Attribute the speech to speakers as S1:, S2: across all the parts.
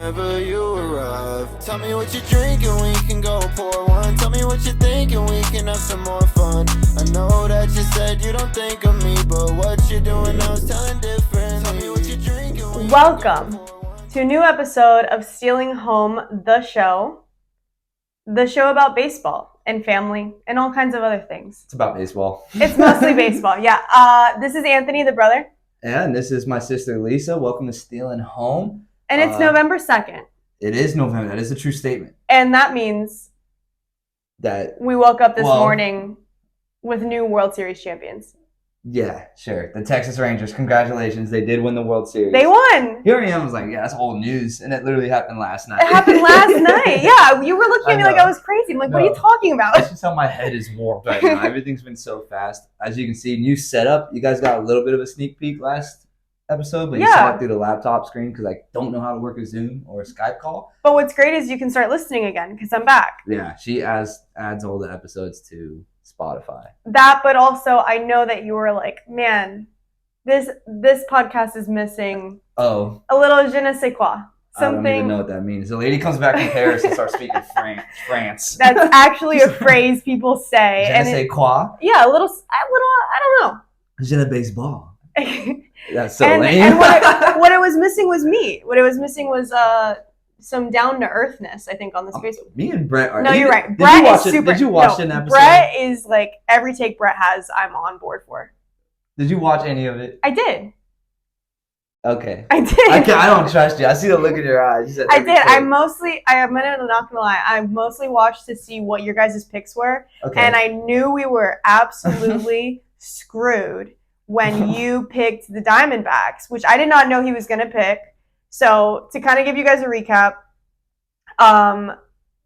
S1: Whenever you arrive, tell me what you're drinking, we can go pour one. Tell me what you're thinking, we can have some more fun. I know that you said you don't think of me, but what you're doing now is telling different. Tell me what you're drinking.
S2: Welcome to a new episode of Stealing Home, the show about baseball and family and all kinds of other things.
S3: It's about baseball.
S2: It's mostly baseball, yeah. This is Anthony, the brother.
S3: Yeah, and this is my sister Lisa. Welcome to Stealing Home.
S2: And it's November 2nd.
S3: It is November. That is a true statement.
S2: And that means
S3: that
S2: we woke up this morning with new World Series champions.
S3: Yeah, sure. The Texas Rangers, congratulations. They did win the World Series.
S2: They won.
S3: Here I am, I was like, yeah, that's old news. And it literally happened last night.
S2: It happened last night. Yeah, you were looking at me like I was crazy. I'm like, what are you talking about?
S3: That's just how my head is warped right now. Everything's been so fast. As you can see, new setup. You guys got a little bit of a sneak peek last episode, but you saw it through the laptop screen because I don't know how to work a Zoom or a Skype call.
S2: But what's great is you can start listening again because I'm back.
S3: Yeah, she adds all the episodes to Spotify.
S2: That, but also I know that you were like, man, this podcast is missing a little je ne sais quoi. Something.
S3: I don't even know what that means. The lady comes back from Paris and starts speaking France.
S2: That's actually a phrase people say.
S3: Je ne sais quoi?
S2: Yeah, a little, I don't know.
S3: Je ne baseball. That's so lame.
S2: And what it was missing was me. What it was missing was some down-to-earthness, I think, on this Facebook.
S3: Me and Brett are...
S2: No, you're right. Brett is super...
S3: Did you watch an episode?
S2: Brett is like, every take Brett has, I'm on board for.
S3: Did you watch any of it?
S2: I did.
S3: Okay.
S2: I did.
S3: I don't trust you. I see the look in your eyes.
S2: I did. I'm not gonna lie. I mostly watched to see what your guys' picks were. Okay. And I knew we were absolutely screwed when you picked the Diamondbacks, which I did not know he was going to pick. So to kind of give you guys a recap,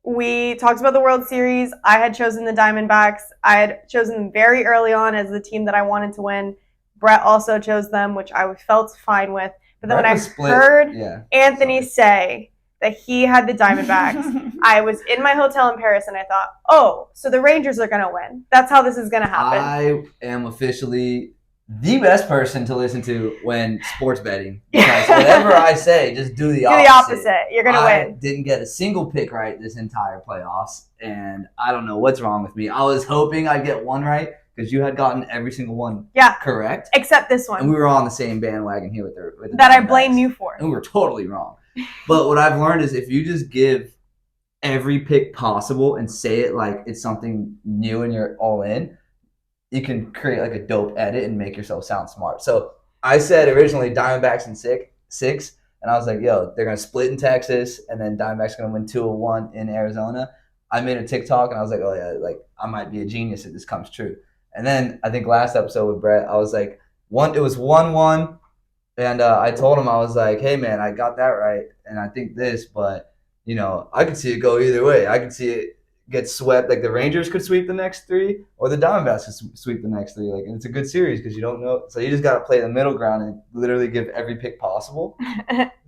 S2: we talked about the World Series. I had chosen the Diamondbacks. I had chosen them very early on as the team that I wanted to win. Brett also chose them, which I felt fine with. But then when I heard Anthony say that he had the Diamondbacks, I was in my hotel in Paris and I thought, oh, so the Rangers are going to win. That's how this is going to happen.
S3: I am officially the best person to listen to when sports betting. Because whatever I say, just do the opposite.
S2: Do the opposite. You're going to win.
S3: I didn't get a single pick right this entire playoffs, and I don't know what's wrong with me. I was hoping I'd get one right because you had gotten every single one correct.
S2: Except this one.
S3: And we were all on the same bandwagon here with the
S2: that I blame you for.
S3: And we were totally wrong. But what I've learned is if you just give every pick possible and say it like it's something new and you're all in, you can create like a dope edit and make yourself sound smart. So I said originally Diamondbacks in six, and I was like, yo, they're going to split in Texas, and then Diamondbacks going to win 2-1 in Arizona. I made a TikTok, and I was like, oh, yeah, like I might be a genius if this comes true. And then I think last episode with Brett, I was like, it was 1-1, and I told him, I was like, hey, man, I got that right, and I think this, but, you know, I could see it go either way. I could see it get swept, like the Rangers could sweep the next three, or the Diamondbacks could sweep the next three. Like, and it's a good series because you don't know. So you just got to play the middle ground and literally give every pick possible,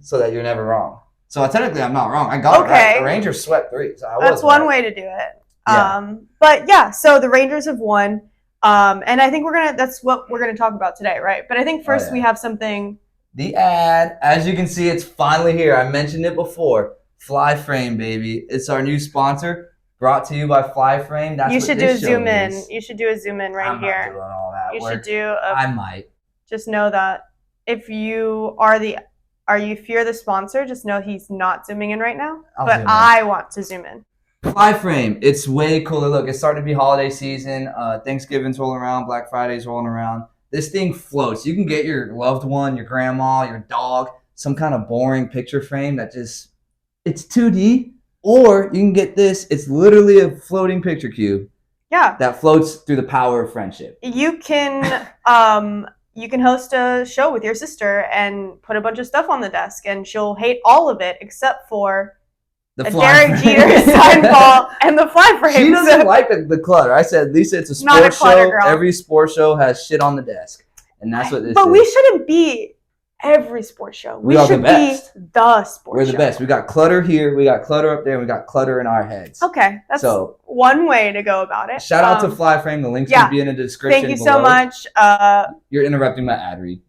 S3: so that you're never wrong. So technically, I'm not wrong. I got it right. The Rangers swept three. So
S2: that's one way to do it. Yeah. But yeah, so the Rangers have won, and I think that's what we're gonna talk about today, right? But I think first we have something.
S3: The ad, as you can see, it's finally here. I mentioned it before. Fly Frame, baby. It's our new sponsor. Brought to you by Fly Frame. That's
S2: you
S3: what
S2: should
S3: this
S2: do a zoom
S3: is.
S2: in. You should do a zoom in right here.
S3: I'm not doing all that work.
S2: Should do.
S3: I might.
S2: Just know that if you are if you're the sponsor, just know he's not zooming in right now. But I want to zoom in.
S3: Fly Frame. It's way cooler. Look, it's starting to be holiday season. Thanksgiving's rolling around. Black Friday's rolling around. This thing floats. You can get your loved one, your grandma, your dog, some kind of boring picture frame that just it's 2D. Or you can get this. It's literally a floating picture cube.
S2: Yeah.
S3: That floats through the power of friendship.
S2: You can host a show with your sister and put a bunch of stuff on the desk, and she'll hate all of it except for a Derek Jeter sign ball and the Fly Frame.
S3: She doesn't like the clutter. I said, Lisa, it's a sports show. Girl. Every sports show has shit on the desk, and that's what this is.
S2: But we shouldn't be every sports show. We should be the sports show.
S3: We're the best. We got clutter here, we got clutter up there, and we got clutter in our heads.
S2: Okay, that's one way to go about it.
S3: Shout out to Fly Frame. The link's going to be in the description
S2: below. Thank you so much.
S3: You're interrupting my ad read.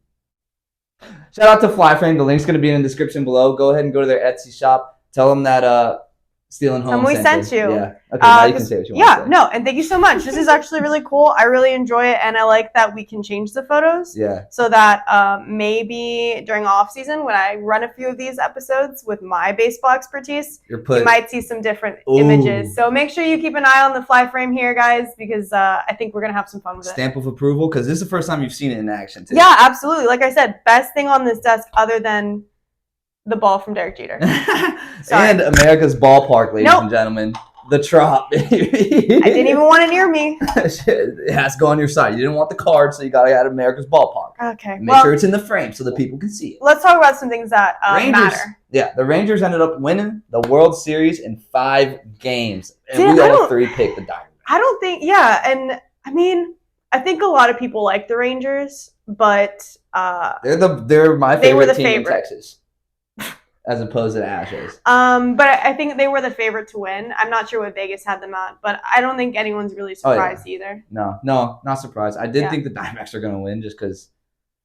S3: Shout out to Flyframe. The link's going to be in the description below. Go ahead and go to their Etsy shop. Tell them that Stealing Home
S2: we sent you.
S3: Yeah. Okay, now you can say what you want to say.
S2: Yeah, no, and thank you so much. This is actually really cool. I really enjoy it, and I like that we can change the photos.
S3: Yeah.
S2: So that maybe during off season, when I run a few of these episodes with my baseball expertise, you might see some different images. So make sure you keep an eye on the Flyframe here, guys, because I think we're going to have some fun with it.
S3: Stamp of approval, because this is the first time you've seen it in action, too.
S2: Yeah, absolutely. Like I said, best thing on this desk other than the ball from Derek Jeter.
S3: And America's ballpark, ladies and gentlemen. The Trop.
S2: I didn't even want it near me.
S3: It has to go on your side. You didn't want the card, so you got to add America's ballpark.
S2: Okay.
S3: Make sure it's in the frame so the people can see it.
S2: Let's talk about some things that matter.
S3: Yeah, the Rangers ended up winning the World Series in 5 games. And we all 3 picked the Diamondbacks.
S2: I don't think, and I mean, I think a lot of people like the Rangers, but
S3: they're my favorite team in Texas. As opposed to the Astros.
S2: But I think they were the favorite to win. I'm not sure what Vegas had them at, but I don't think anyone's really surprised either.
S3: No, not surprised. I did think the Diamondbacks are going to win just because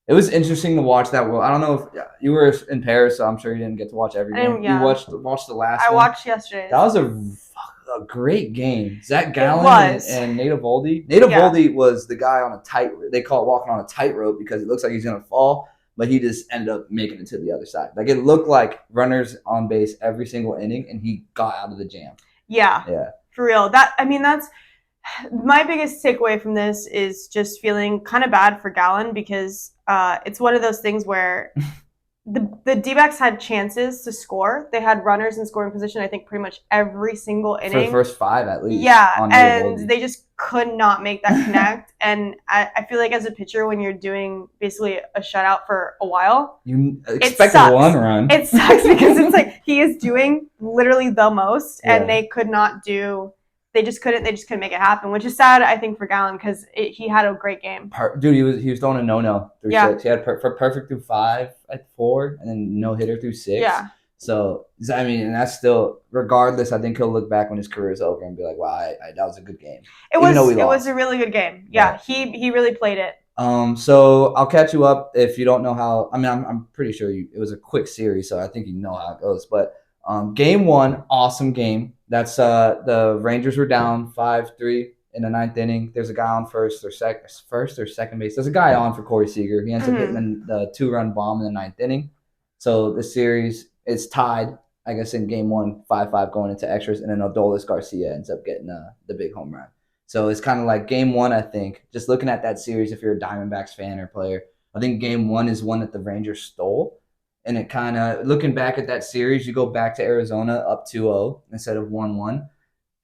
S3: it was interesting to watch that. Well, I don't know if you were in Paris, so I'm sure you didn't get to watch every game. You watched the last one?
S2: I watched yesterday.
S3: That was a great game. Zach Gallen and Nate Eovaldi. Nate Eovaldi was the guy on a tightrope. They call it walking on a tightrope because it looks like he's going to fall. But he just ended up making it to the other side. Like, it looked like runners on base every single inning, and he got out of the jam.
S2: Yeah. For real. That's my biggest takeaway from this is just feeling kind of bad for Gallen because it's one of those things where the D-backs had chances to score. They had runners in scoring position, I think, pretty much every single inning. For
S3: the first 5, at least.
S2: Yeah, and they just could not make that connect. And I feel like as a pitcher, when you're doing basically a shutout for a while,
S3: you expect 1 run.
S2: It sucks because it's like he is doing literally the most, and they could not do. They just couldn't make it happen, which is sad, I think, for Gallen because he had a great game.
S3: Dude, he was throwing a no-no through 6. He had perfect through 5 at 4, and then no-hitter through 6.
S2: Yeah.
S3: So, I mean, and that's still, regardless, I think he'll look back when his career is over and be like, wow, that was a good game.
S2: It was a really good game. Yeah, he really played it.
S3: So I'll catch you up if you don't know how. I mean, I'm pretty sure it was a quick series, so I think you know how it goes. But game 1, awesome game. That's the Rangers were down 5-3 in the 9th inning. There's a guy on first or second base. There's a guy on for Corey Seager. He ends up hitting the 2-run bomb in the 9th inning. So the series is tied, I guess, in game 1, 5-5 going into extras, and then Adolis Garcia ends up getting the big home run. So it's kind of like game 1, I think. Just looking at that series, if you're a Diamondbacks fan or player, I think game 1 is one that the Rangers stole. And it kind of, looking back at that series, you go back to Arizona up 2-0 instead of 1-1,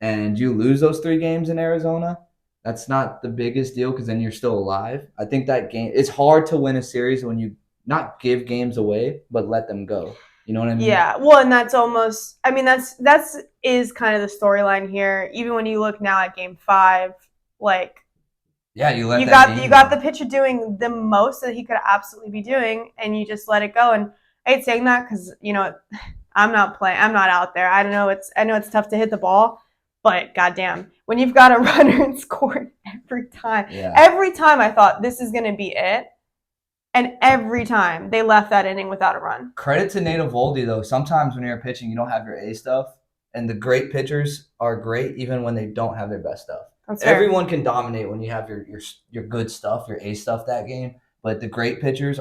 S3: and you lose those 3 games in Arizona. That's not the biggest deal because then you're still alive. I think that game, it's hard to win a series when you not give games away, but let them go. You know what I mean?
S2: Yeah. Well, and that's almost, I mean, that's is kind of the storyline here. Even when you look now at game 5, like,
S3: yeah, you
S2: got the pitcher doing the most that he could absolutely be doing, and you just let it go. And I hate saying that because, you know, I'm not out there. I know it's tough to hit the ball, but goddamn, when you've got a runner and scoring every time I thought this is going to be it. And every time they left that inning without a run.
S3: Credit to Nate Eovaldi, though. Sometimes when you're pitching, you don't have your A stuff. And the great pitchers are great even when they don't have their best stuff.
S2: That's fair.
S3: Everyone can dominate when you have your good stuff, your A stuff that game. But the great pitchers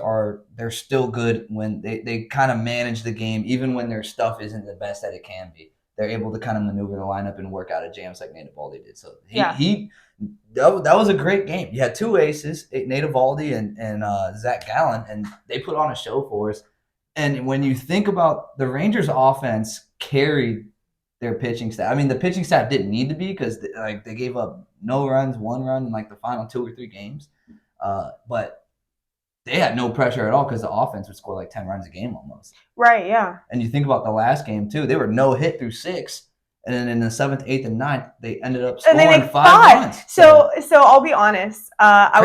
S3: they're still good when they kind of manage the game, even when their stuff isn't the best that it can be. They're able to kind of maneuver the lineup and work out of jams like Nate Eovaldi did. So that was a great game. You had 2 aces, Nate Eovaldi and Zach Gallen, and they put on a show for us. And when you think about the Rangers' offense carried their pitching staff. I mean, the pitching staff didn't need to be because they gave up no runs, 1 run in like the final 2 or 3 games. But they had no pressure at all because the offense would score like 10 runs a game almost.
S2: Right, yeah.
S3: And you think about the last game too. They were no hit through 6. And then in the 7th, 8th, and 9th, they ended up scoring 5 runs.
S2: So I'll be honest.
S3: I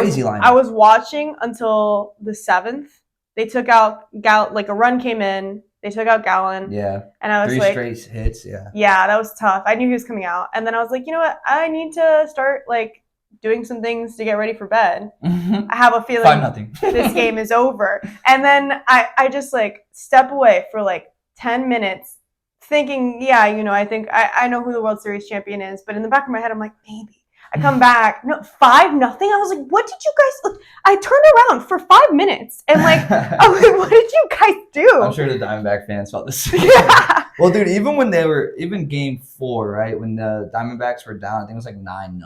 S2: was watching until the 7th. They took out like a run came in. They took out Gallen.
S3: Yeah.
S2: And I was
S3: 3 straight hits. Yeah.
S2: Yeah, that was tough. I knew he was coming out, and then I was like, you know what? I need to start like doing some things to get ready for bed. I have a feeling
S3: 5-0.
S2: this game is over. And then I just like step away for like 10 minutes thinking, yeah, you know, I think I know who the World Series champion is, but in the back of my head, I'm like, maybe. I come back, no, 5-0. I was like, what did you guys? I turned around for 5 minutes and like, I'm like, what did you guys do?
S3: I'm sure the Diamondback fans felt the same.
S2: Yeah.
S3: Well, dude, even game 4, right, when the Diamondbacks were down, I think it was like 9-0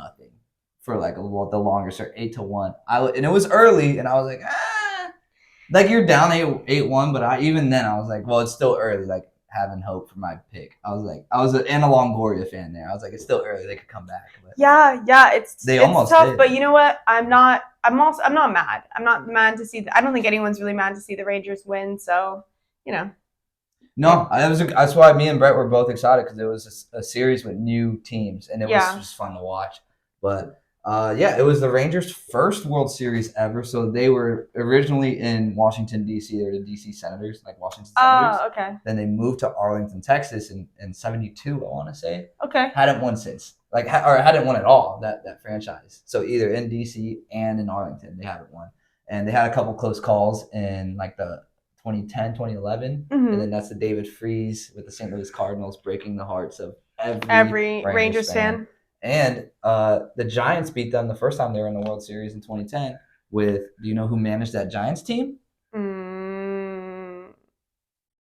S3: for like the longest, or 8-1. And it was early, and I was like, like you're down 8-1, but even then I was like, well, it's still early, like having hope for my pick. I was an Longoria fan there. I was like, it's still early, they could come back. But
S2: yeah, it's
S3: almost
S2: tough,
S3: did.
S2: But you know what? I'm not mad. I'm not mad to see. I don't think anyone's really mad to see the Rangers win. So, you know.
S3: No, that's why me and Brett were both excited, because it was a series with new teams, and it was just fun to watch. But it was the Rangers' first World Series ever. So they were originally in Washington, D.C. They were the D.C. Senators, like Washington Senators.
S2: Oh, okay.
S3: Then they moved to Arlington, Texas in 72, I want to say.
S2: Okay.
S3: Hadn't won since. Or hadn't won at all, that franchise. So either in D.C. and in Arlington, they haven't won. And they had a couple close calls in like the 2010, 2011.
S2: Mm-hmm.
S3: And then that's the David Freese with the St. Louis Cardinals breaking the hearts of
S2: every Rangers fan.
S3: And the Giants beat them the first time they were in the World Series in 2010 with, do you know who managed that Giants team?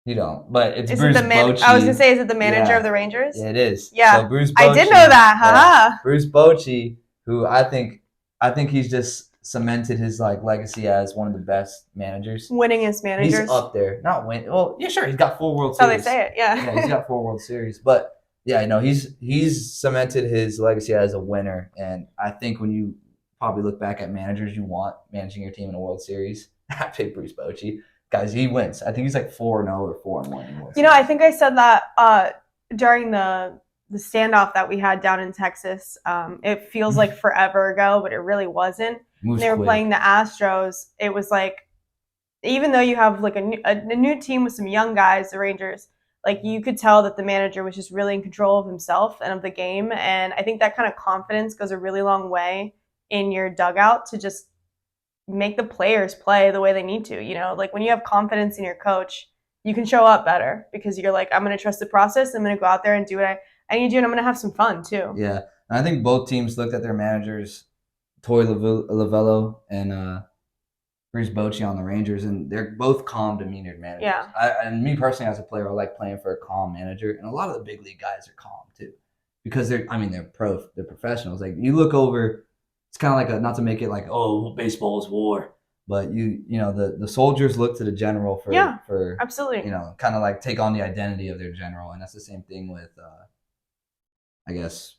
S3: You don't, but it's Bruce Bochy.
S2: I was going to say, is it the manager of the Rangers?
S3: Yeah, it is.
S2: Yeah,
S3: so Bruce Bochy,
S2: I did know that. Haha.
S3: Bruce Bochy, who I think he's just cemented his like legacy as one of the best managers.
S2: Winningest managers.
S3: He's up there. Not win. Well, yeah, sure. He's got 4 World Series.
S2: That's how they say it. Yeah.
S3: He's got 4 World Series, but yeah, no, he's cemented his legacy as a winner, and I think when you probably look back at managers you want managing your team in a World Series, I pick Bruce Bochy. Guys, he wins. I think he's like 4-0 or 4-1 in World Series.
S2: I think I said that during the standoff that we had down in Texas. It feels like forever ago, but it really wasn't. When they were playing the Astros, it was like, even though you have like a new team with some young guys, the Rangers, like you could tell that the manager was just really in control of himself and of the game. And I think that kind of confidence goes a really long way in your dugout to just make the players play the way they need to. You know, like when you have confidence in your coach, you can show up better because you're like, I'm going to trust the process. I'm going to go out there and do what I need to do, and I'm going to have some fun too.
S3: Yeah. And I think both teams looked at their managers, Torey Lovullo and Bruce Bochy on the Rangers, and they're both calm, demeanored managers.
S2: Yeah.
S3: And me personally, as a player, I like playing for a calm manager, and a lot of the big league guys are calm too, because they're professionals. Like you look over, it's kind of like not to make it like, oh, baseball is war, but you know the soldiers look to the general for
S2: absolutely,
S3: you know, kind of like take on the identity of their general, and that's the same thing with I guess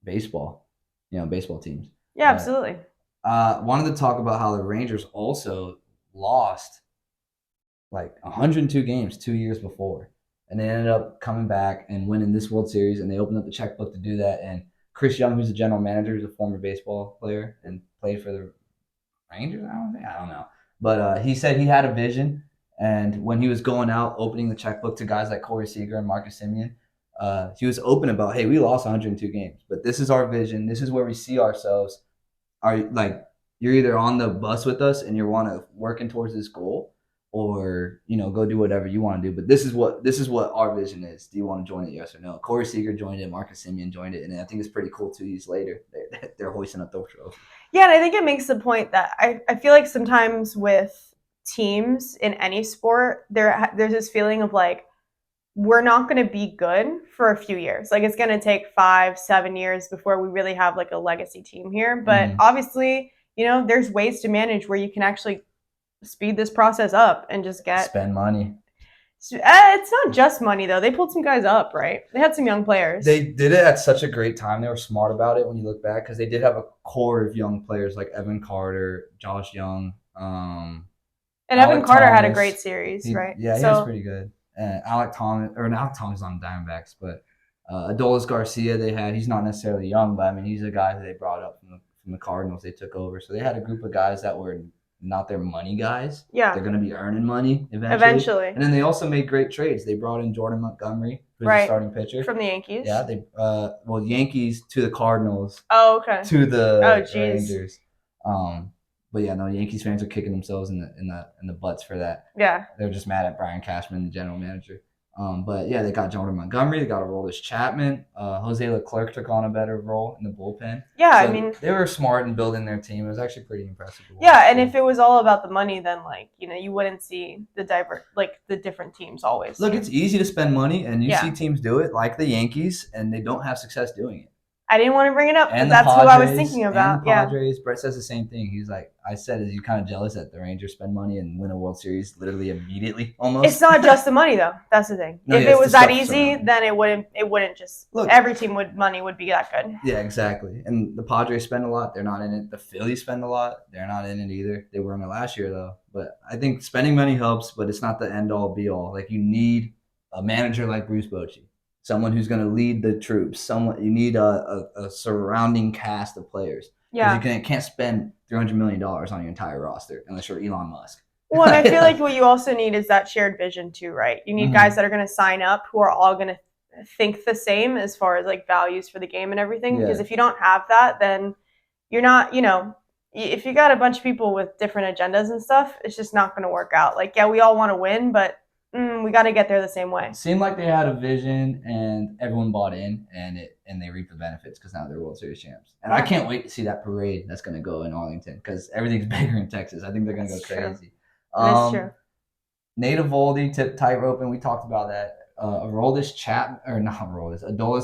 S3: baseball, you know, baseball teams.
S2: Yeah, absolutely.
S3: Wanted to talk about how the Rangers also lost like 102 games 2 years before, and they ended up coming back and winning this World Series, and they opened up the checkbook to do that. And Chris Young, who's the general manager, is a former baseball player and played for the Rangers. I don't know, but he said he had a vision, and when he was going out opening the checkbook to guys like Corey Seager and Marcus Semien, he was open about, hey, we lost 102 games, but this is our vision. This is where we see ourselves. You're either on the bus with us and you want to working towards this goal, or you know, go do whatever you want to do. But this is what our vision is. Do you want to join it? Yes or no? Corey Seager joined it. Marcus Semien joined it, and I think it's pretty cool. 2 years later, they're hoisting up the trophy.
S2: Yeah, and I think it makes the point that I feel like sometimes with teams in any sport, there's this feeling of like, we're not going to be good for a few years. Like it's going to take 5-7 years before we really have like a legacy team here. But obviously, you know, there's ways to manage where you can actually speed this process up and just
S3: spend money.
S2: It's not just money though. They pulled some guys up, right? They had some young players.
S3: They did it at such a great time. They were smart about it when you look back, because they did have a core of young players like Evan Carter, Josh Young,
S2: and Evan Carter had a great series, right?
S3: Yeah, he was pretty good. Alec Thomas on Diamondbacks, but Adolis Garcia they had. He's not necessarily young, but I mean he's a guy that they brought up from the Cardinals. They took over, so they had a group of guys that were not their money guys.
S2: Yeah,
S3: they're going to be earning money eventually. And then they also made great trades. They brought in Jordan Montgomery, who's the
S2: Right.
S3: starting pitcher.
S2: From the Yankees.
S3: Yeah, they Yankees to the Cardinals
S2: Oh, okay.
S3: to the
S2: jeez.
S3: Rangers. But yeah, no, Yankees fans are kicking themselves in the butts for that.
S2: Yeah.
S3: They're just mad at Brian Cashman, the general manager. But yeah, they got Jordan Montgomery. They got Aroldis Chapman. Jose Leclerc took on a better role in the bullpen.
S2: Yeah,
S3: So
S2: I mean,
S3: they were smart in building their team. It was actually pretty impressive.
S2: Yeah, and if it was all about the money, then like you wouldn't see the different teams always.
S3: Look, it's easy to spend money, and you
S2: Yeah.
S3: see teams do it, like the Yankees, and they don't have success doing it.
S2: I didn't want to bring it up,
S3: And
S2: but
S3: the
S2: that's who I was
S3: Padres,
S2: thinking
S3: and
S2: about.
S3: the
S2: Yeah.
S3: Padres. Brett says the same thing. He's like, I said, is you kind of jealous that the Rangers spend money and win a World Series literally immediately, almost?
S2: It's not just the money though. That's the thing.
S3: No,
S2: if
S3: yeah,
S2: it
S3: it's
S2: was
S3: the
S2: that
S3: stuff
S2: easy,
S3: surrounding.
S2: then it wouldn't just
S3: Look.
S2: every team money would be that good.
S3: Yeah, exactly. And the Padres spend a lot. They're not in it. The Phillies spend a lot. They're not in it either. They were in it last year, though. But I think spending money helps, but it's not the end-all, be-all. Like, you need a manager like Bruce Bochy, someone who's going to lead the troops. You need a surrounding cast of players.
S2: Yeah.
S3: You can't spend $300 million on your entire roster unless you're Elon Musk.
S2: Well, and I feel like what you also need is that shared vision too, right? You need
S3: Mhm.
S2: guys that are going to sign up who are all going to think the same as far as like values for the game and everything.
S3: Yeah.
S2: Because if you don't have that, then you're not, if you got a bunch of people with different agendas and stuff, it's just not going to work out. Like, yeah, we all want to win, but we got to get there the same way.
S3: It seemed like they had a vision and everyone bought in, and they reap the benefits because now they're World Series champs. And I can't wait to see that parade that's going to go in Arlington because everything's bigger in Texas. I think they're going to go
S2: That's true.
S3: crazy.
S2: That's true.
S3: Nate Eovaldi tipped tightrope, and we talked about that. Adolis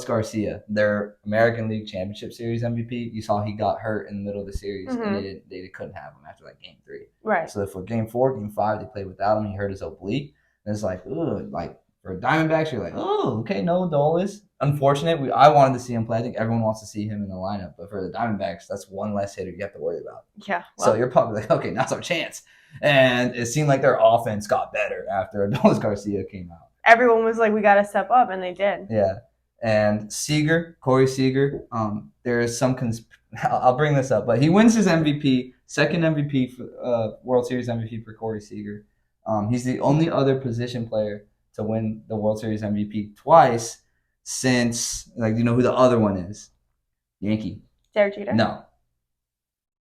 S3: Garcia, their American League Championship Series MVP. You saw he got hurt in the middle of the series,
S2: Mhm.
S3: and they couldn't have him after like Game 3.
S2: Right.
S3: So for Game 4, Game 5, they played without him. He hurt his oblique. And it's like, ooh, like for Diamondbacks, you're like, oh, okay, no Adolis. Unfortunate. I wanted to see him play. I think everyone wants to see him in the lineup. But for the Diamondbacks, that's one less hitter you have to worry about.
S2: Yeah.
S3: So you're probably like, okay, now's our chance. And it seemed like their offense got better after Adolis Garcia came out.
S2: Everyone was like, we got to step up, and they did.
S3: Yeah. And Corey Seager, there is some I'll bring this up, but he wins his MVP, second MVP for World Series MVP for Corey Seager. He's the only other position player to win the World Series MVP twice since, like, you know who the other one is? Yankee.
S2: Derek Jeter?
S3: No.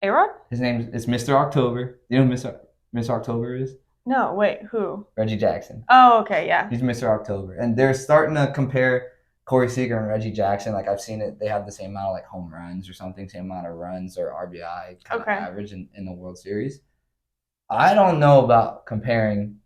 S2: A-Rod?
S3: His name is Mr. October. You know who Mr. October is?
S2: No, wait, who?
S3: Reggie Jackson.
S2: Oh, okay, yeah.
S3: He's Mr. October. And they're starting to compare Corey Seager and Reggie Jackson. Like, I've seen it. They have the same amount of, like, home runs or something, same amount of runs or RBI kind of average in the World Series. I don't know about comparing.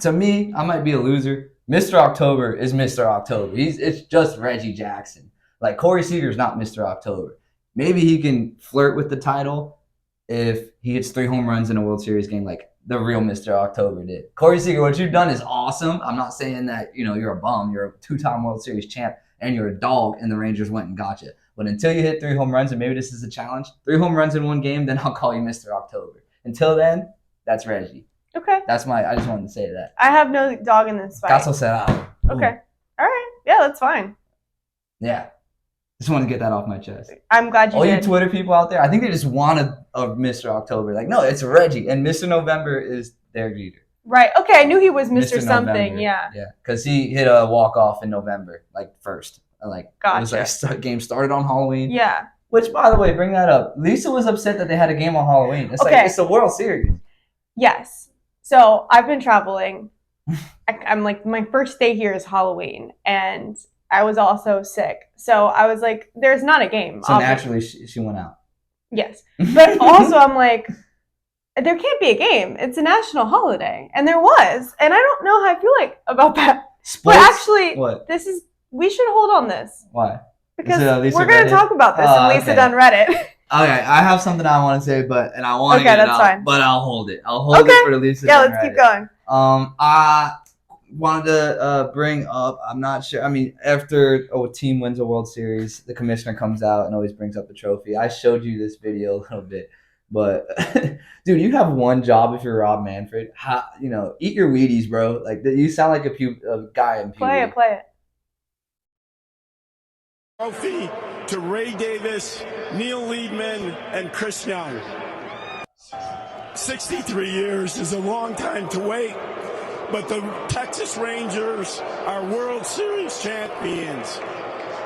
S3: To me, I might be a loser. Mr. October is Mr. October. It's just Reggie Jackson. Like, Corey Seager's not Mr. October. Maybe he can flirt with the title if he hits 3 home runs in a World Series game like the real Mr. October did. Corey Seager, what you've done is awesome. I'm not saying that, you're a bum. You're a 2-time World Series champ, and you're a dog, and the Rangers went and got you. But until you hit 3 home runs, and maybe this is a challenge, 3 home runs in one game, then I'll call you Mr. October. Until then, that's Reggie.
S2: Okay.
S3: I just wanted to say that.
S2: I have no dog in this fight.
S3: Caso Serrao.
S2: Okay. All right. Yeah, that's fine.
S3: Yeah. Just want to get that off my chest.
S2: I'm glad you
S3: All
S2: did.
S3: you Twitter people out there, I think they just wanted a Mr. October. Like, no, it's Reggie. And Mr. November is Derek Jeter.
S2: Right. Okay, I knew he was Mr. something.
S3: November.
S2: Yeah.
S3: Yeah. Because he hit a walk-off in November, like, first. Like,
S2: Gotcha.
S3: It was like game started on Halloween.
S2: Yeah.
S3: Which, by the way, bring that up. Lisa was upset that they had a game on Halloween. It's
S2: Okay.
S3: like, it's the World Series.
S2: Yes. So I've been traveling. I'm like, my first day here is Halloween, and I was also sick. So I was like, there's not a game.
S3: So
S2: obviously.
S3: naturally, she went out.
S2: Yes. But also, I'm like, there can't be a game. It's a national holiday. And there was. And I don't know how I feel like about that.
S3: Sports?
S2: But actually,
S3: What?
S2: we should hold on this.
S3: Why?
S2: Because
S3: Is it Lisa
S2: we're going to
S3: Reddit?
S2: talk about this
S3: Oh,
S2: in Lisa
S3: okay.
S2: Done Reddit.
S3: Okay, I have something I want to say, and I want to
S2: Okay,
S3: get it
S2: that's
S3: out,
S2: fine.
S3: but I'll hold it. I'll hold
S2: Okay.
S3: it for the Lisa.
S2: Yeah,
S3: Done
S2: let's keep
S3: Reddit.
S2: going.
S3: I wanted to bring up, I'm not sure, I mean, after a team wins a World Series, the commissioner comes out and always brings up the trophy. I showed you this video a little bit, but dude, you have one job if you're Rob Manfred. Eat your Wheaties, bro. Like, you sound like a guy in puberty.
S2: Play it.
S4: Trophy to Ray Davis, Neil Liedman, and Chris Young. 63 years is a long time to wait, but the Texas Rangers are World Series champions.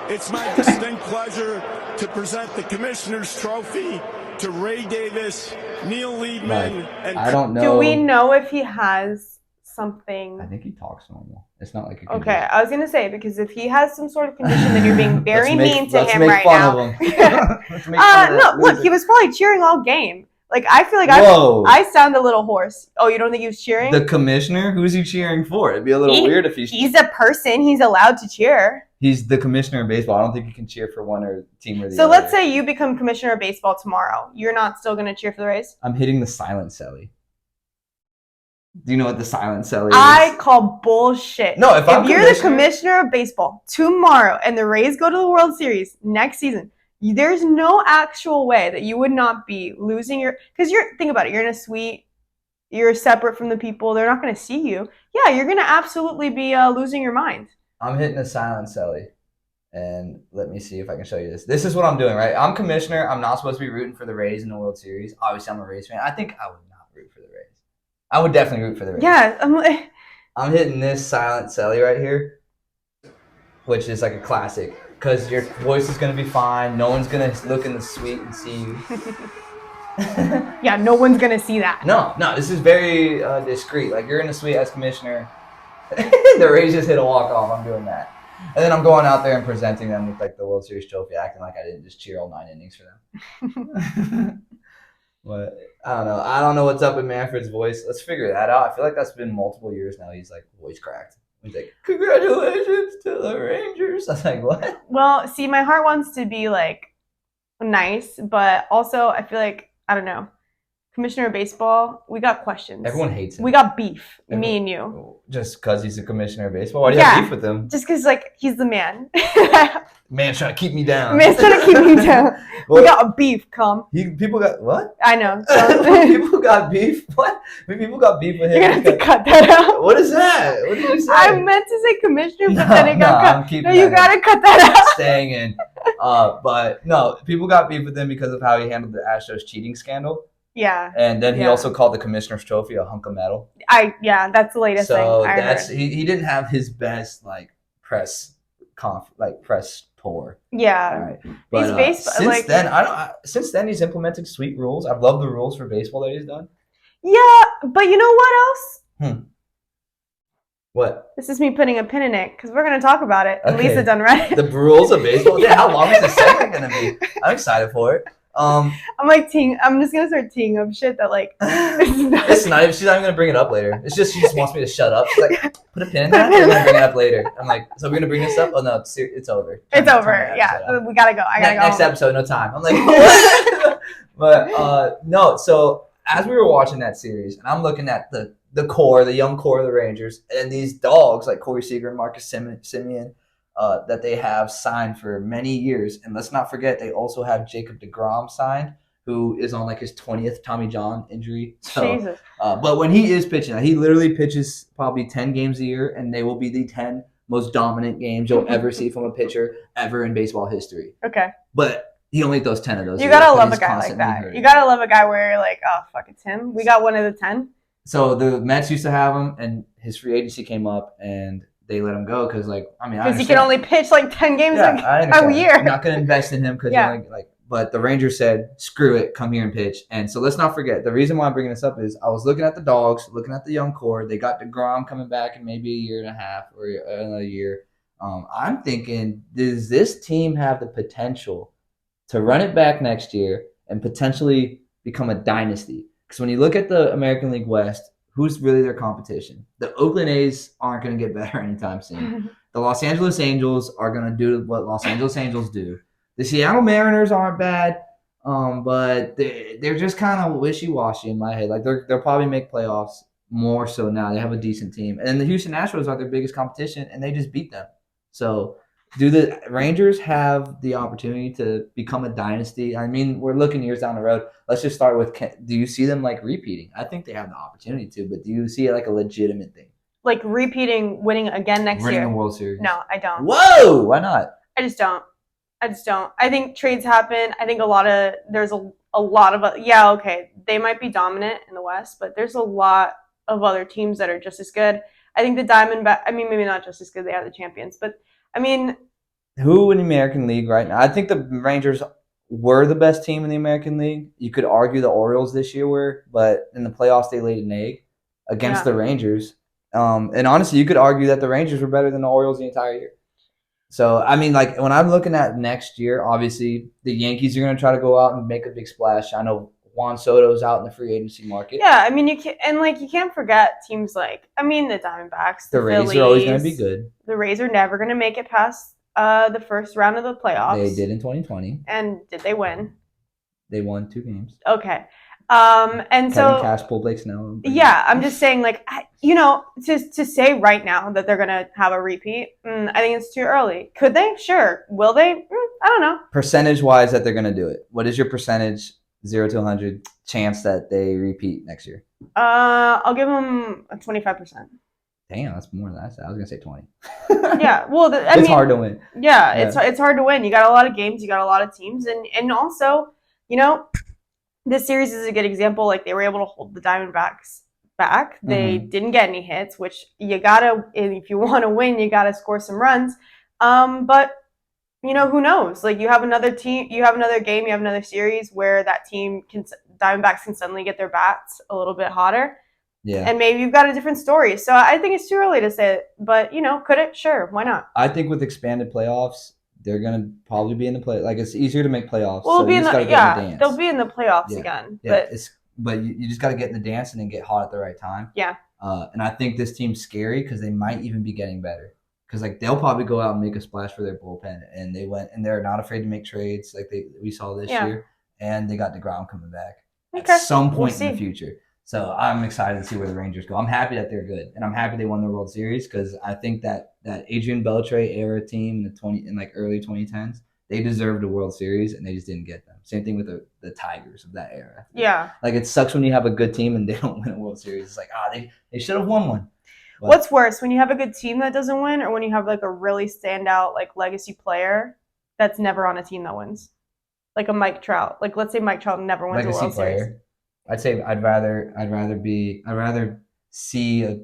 S4: It's my distinct pleasure to present the Commissioner's Trophy to Ray Davis, Neil Liebman, and
S3: I don't know.
S2: Do we know if he has something?
S3: I think he talks normal. It's not like a
S2: Okay,
S3: condition.
S2: I was gonna say, because if he has some sort of condition, then you're being very mean to
S3: let's
S2: him
S3: make
S2: right
S3: fun
S2: now.
S3: Of him. Let's make fun of
S2: No,
S3: that
S2: look,
S3: loser.
S2: he was probably cheering all game. Like, I feel like
S3: Whoa.
S2: I sound a little hoarse. Oh, you don't think he was cheering?
S3: The commissioner? Who's he cheering for? It'd be a little weird if
S2: He's a person. He's allowed to cheer.
S3: He's the commissioner of baseball. I don't think he can cheer for one or team or the
S2: So
S3: other.
S2: let's say you become commissioner of baseball tomorrow. You're not still gonna cheer for the Rays?
S3: I'm hitting the silent celly. Do you know what the silent celly is?
S2: I call bullshit.
S3: No, if I'm
S2: you're the
S3: commissioner-
S2: commissioner of baseball tomorrow and the Rays go to the World Series next season, there's no actual way that you would not be losing your. Because think about it. You're in a suite. You're separate from the people. They're not going to see you. Yeah, you're going to absolutely be losing your mind.
S3: I'm hitting the silent celly. And let me see if I can show you this. This is what I'm doing, right? I'm commissioner. I'm not supposed to be rooting for the Rays in the World Series. Obviously, I'm a Rays fan. I think I would not root for the Rays. I would definitely root for the Rays.
S2: Yeah, I'm like,
S3: I'm hitting this silent celly right here, which is like a classic. Because your voice is going to be fine. No one's going to look in the suite and see you.
S2: yeah, no one's going to see that.
S3: No, this is very discreet. Like, you're in the suite as commissioner. The Rays just hit a walk-off. I'm doing that. And then I'm going out there and presenting them with, like, the World Series trophy, acting like I didn't just cheer all 9 innings for them. But, I don't know. I don't know what's up with Manfred's voice. Let's figure that out. I feel like that's been multiple years now. He's, like, voice cracked. He's like, congratulations to the Rangers. I was like, what?
S2: Well, see, my heart wants to be, like, nice, but also I feel like, I don't know, commissioner of baseball, we got questions.
S3: Everyone hates him.
S2: We got beef, me and you.
S3: Just because he's the commissioner of baseball? Why do you have beef with him?
S2: Just because, like, he's the man.
S3: Man's trying to keep me down.
S2: Man's trying to keep me down.
S3: Well,
S2: we got a beef, come.
S3: People got what?
S2: I know.
S3: People got beef? What? People got beef with him?
S2: You're going to have to cut that out.
S3: What is that? What did you say?
S2: I meant to say commissioner, but then it got
S3: I'm
S2: cut.
S3: keeping
S2: No, you
S3: that
S2: got to cut that out.
S3: staying in. But no, people got beef with him because of how he handled the Astros cheating scandal.
S2: Yeah.
S3: And then he
S2: Yeah.
S3: also called the commissioner's trophy a hunk of metal.
S2: That's the latest thing
S3: So
S2: I
S3: that's
S2: heard.
S3: he didn't have his best press tour.
S2: Yeah.
S3: All right. But since then he's implemented sweet rules. I've loved the rules for baseball that he's done.
S2: Yeah, but you know what else?
S3: What?
S2: This is me putting a pin in it because we're going to talk about it.
S3: Okay.
S2: Lisa done read it.
S3: The rules of baseball? Yeah, how long is this segment gonna be? I'm excited for it.
S2: I'm just going to start teeing up shit that
S3: She's not even gonna bring it up later. It's just she just wants me to shut up. She's like, put a pin in that. We're gonna bring it up later. I'm like, so we're gonna bring this up? Oh no, it's over.
S2: It's over.
S3: Turn the
S2: Yeah,
S3: episode off.
S2: we got to go. I got to go.
S3: Next episode, no time. I'm like, what? But no. So as we were watching that series, and I'm looking at the young core of the Rangers, and these dogs like Corey Seager and Marcus Semien. That they have signed for many years. And let's not forget, they also have Jacob deGrom signed, who is on his 20th Tommy John injury. So,
S2: Jesus.
S3: but when he is pitching, he literally pitches probably 10 games a year, and they will be the 10 most dominant games you'll ever see from a pitcher ever in baseball history.
S2: Okay.
S3: But he only throws 10 of those.
S2: You
S3: a year,
S2: got to
S3: but
S2: love a
S3: he's
S2: guy like
S3: constantly
S2: that.
S3: hurt.
S2: You got to love a guy where you're like, oh, fuck, it's him. We got one of the 10.
S3: So the Mets used to have him, and his free agency came up, and they let him go because,
S2: Because he can only pitch 10 games
S3: I
S2: a
S3: understand.
S2: year.
S3: I'm not going to invest in him because but the Rangers said, screw it, come here and pitch. And so let's not forget, the reason why I'm bringing this up is I was looking at the dogs, looking at the young core. They got deGrom coming back in maybe a year and a half or another year. I'm thinking, does this team have the potential to run it back next year and potentially become a dynasty? Because when you look at the American League West, who's really their competition? The Oakland A's aren't going to get better anytime soon. The Los Angeles Angels are going to do what Los Angeles Angels do. The Seattle Mariners aren't bad, but they're just kind of wishy-washy in my head. They'll probably make playoffs more so now. They have a decent team. And the Houston Astros are their biggest competition, and they just beat them. So do the Rangers have the opportunity to become a dynasty? I mean, we're looking years down the road. Let's just start with, do you see them repeating? I think they have the opportunity to, but do you see it a legitimate thing?
S2: Repeating, winning again next year?
S3: Winning a World Series?
S2: No, I don't.
S3: Whoa! Why not?
S2: I just don't. I think trades happen. I think there's a lot of, okay, they might be dominant in the West, but there's a lot of other teams that are just as good. I think the Diamondbacks, I mean, maybe not just as good, they are the champions, but I mean,
S3: who in the American League right now? I think the Rangers were the best team in the American League. You could argue the Orioles this year were, but in the playoffs they laid an egg against the Rangers. And honestly, you could argue that the Rangers were better than the Orioles the entire year. So, I mean, like, when I'm looking at next year, obviously, the Yankees are going to try to go out and make a big splash. I know Juan Soto's out in the free agency market.
S2: Yeah, I mean, you can't forget teams like, I mean, the Diamondbacks,
S3: the Rays
S2: Phillies,
S3: are always going to be good.
S2: The Rays are never going to make it past the first round of the playoffs.
S3: They did in 2020.
S2: And did they win?
S3: They won 2 games.
S2: Okay. And
S3: Kevin
S2: so
S3: Cash, pulled Blake Snell.
S2: Yeah, I'm just saying, like, to say right now that they're gonna have a repeat, I think it's too early. Could they? Sure. Will they? I don't know.
S3: Percentage-wise, that they're gonna do it. What is your percentage, 0 to 100, chance that they repeat next year?
S2: I'll give them a 25%.
S3: Damn, that's more than I said. I was gonna say 20.
S2: Yeah. Well, I mean,
S3: it's hard to win.
S2: Yeah, it's hard to win. You got a lot of games. You got a lot of teams, and also, this series is a good example. Like, they were able to hold the Diamondbacks back. They didn't get any hits, which you gotta, if you want to win, you gotta score some runs. But who knows? Like, you have another team, you have another game, you have another series where that team Diamondbacks can suddenly get their bats a little bit hotter.
S3: Yeah.
S2: And maybe you've got a different story. So I think it's too early to say it. But could it? Sure, why not?
S3: I think with expanded playoffs, they're gonna probably be in the play. Like, it's easier to make playoffs.
S2: Well,
S3: so they'll
S2: be in the playoffs again.
S3: Yeah, but you just got to get in the dance and then get hot at the right time.
S2: Yeah.
S3: And I think this team's scary because they might even be getting better. Because, like, they'll probably go out and make a splash for their bullpen, and they're not afraid to make trades like we saw this year, and they got DeGrom coming back at some point in the future. So I'm excited to see where the Rangers go. I'm happy that they're good, and I'm happy they won the World Series because I think that Adrian Beltre era team in early 2010s, they deserved a World Series and they just didn't get them. Same thing with the Tigers of that era.
S2: Yeah.
S3: Like, it sucks when you have a good team and they don't win a World Series. It's like, they should have won one. But
S2: what's worse, when you have a good team that doesn't win, or when you have like a really standout like legacy player that's never on a team that wins, like a Mike Trout? Like, let's say Mike Trout never wins a World Series.
S3: I'd say I'd rather see